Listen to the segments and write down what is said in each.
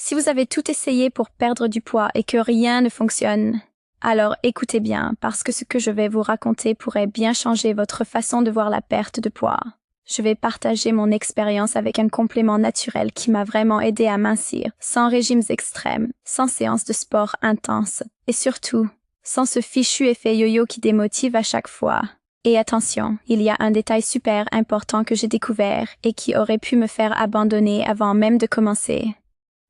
Si vous avez tout essayé pour perdre du poids et que rien ne fonctionne, alors écoutez bien, parce que ce que je vais vous raconter pourrait bien changer votre façon de voir la perte de poids. Je vais partager mon expérience avec un complément naturel qui m'a vraiment aidé à mincir, sans régimes extrêmes, sans séances de sport intenses, et surtout, sans ce fichu effet yo-yo qui démotive à chaque fois. Et attention, il y a un détail super important que j'ai découvert et qui aurait pu me faire abandonner avant même de commencer.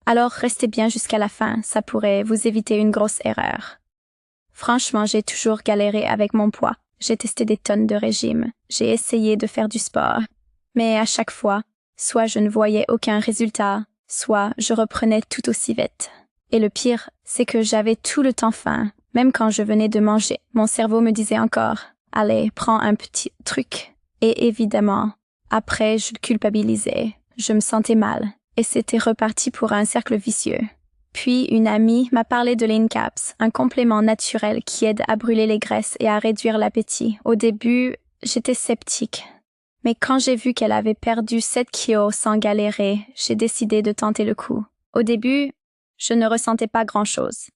Alors restez bien jusqu'à la fin, ça pourrait vous éviter une grosse erreur. Franchement, j'ai toujours galéré avec mon poids. J'ai testé des tonnes de régimes. J'ai essayé de faire du sport. Mais à chaque fois, soit je ne voyais aucun résultat, soit je reprenais tout aussi vite. Et le pire, c'est que j'avais tout le temps faim. Même quand je venais de manger, mon cerveau me disait encore « Allez, prends un petit truc ». Et évidemment, après, je culpabilisais. Je me sentais mal. Et c'était reparti pour un cercle vicieux. Puis, une amie m'a parlé de Lean Caps, un complément naturel qui aide à brûler les graisses et à réduire l'appétit. Au début, j'étais sceptique. Mais quand j'ai vu qu'elle avait perdu 7 kilos sans galérer, j'ai décidé de tenter le coup. Au début, je ne ressentais pas grand-chose.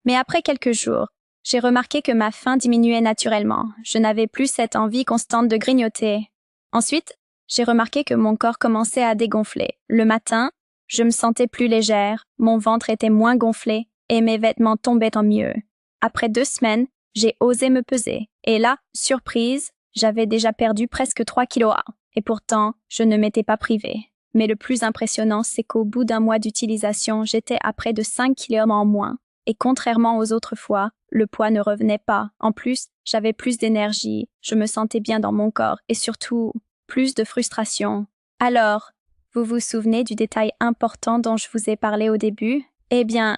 Mais après quelques jours, j'ai remarqué que ma faim diminuait naturellement. Je n'avais plus cette envie constante de grignoter. Ensuite, j'ai remarqué que mon corps commençait à dégonfler. Le matin, je me sentais plus légère, mon ventre était moins gonflé et mes vêtements tombaient en mieux. Après 2 semaines, j'ai osé me peser. Et là, surprise, j'avais déjà perdu presque 3 kilos. Et pourtant, je ne m'étais pas privée. Mais le plus impressionnant, c'est qu'au bout d'un mois d'utilisation, j'étais à près de 5 kilos en moins. Et contrairement aux autres fois, le poids ne revenait pas. En plus, j'avais plus d'énergie, je me sentais bien dans mon corps et surtout, plus de frustration. Alors, vous vous souvenez du détail important dont je vous ai parlé au début? Eh bien,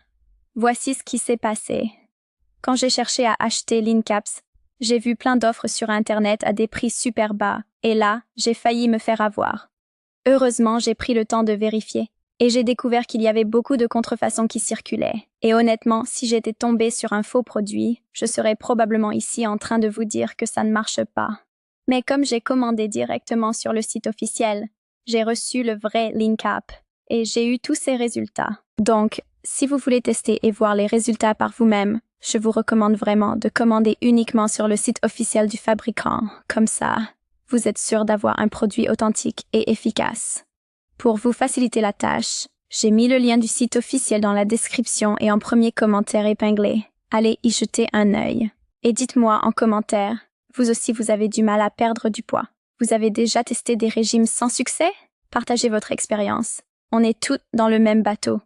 voici ce qui s'est passé. Quand j'ai cherché à acheter Lean Caps, j'ai vu plein d'offres sur Internet à des prix super bas, et là, j'ai failli me faire avoir. Heureusement, j'ai pris le temps de vérifier, et j'ai découvert qu'il y avait beaucoup de contrefaçons qui circulaient. Et honnêtement, si j'étais tombée sur un faux produit, je serais probablement ici en train de vous dire que ça ne marche pas. Mais comme j'ai commandé directement sur le site officiel, j'ai reçu le vrai Lean Cap et j'ai eu tous ces résultats. Donc, si vous voulez tester et voir les résultats par vous-même, je vous recommande vraiment de commander uniquement sur le site officiel du fabricant. Comme ça, vous êtes sûr d'avoir un produit authentique et efficace. Pour vous faciliter la tâche, j'ai mis le lien du site officiel dans la description et en premier commentaire épinglé. Allez y jeter un œil. Et dites-moi en commentaire, vous aussi vous avez du mal à perdre du poids. Vous avez déjà testé des régimes sans succès? Partagez votre expérience. On est toutes dans le même bateau.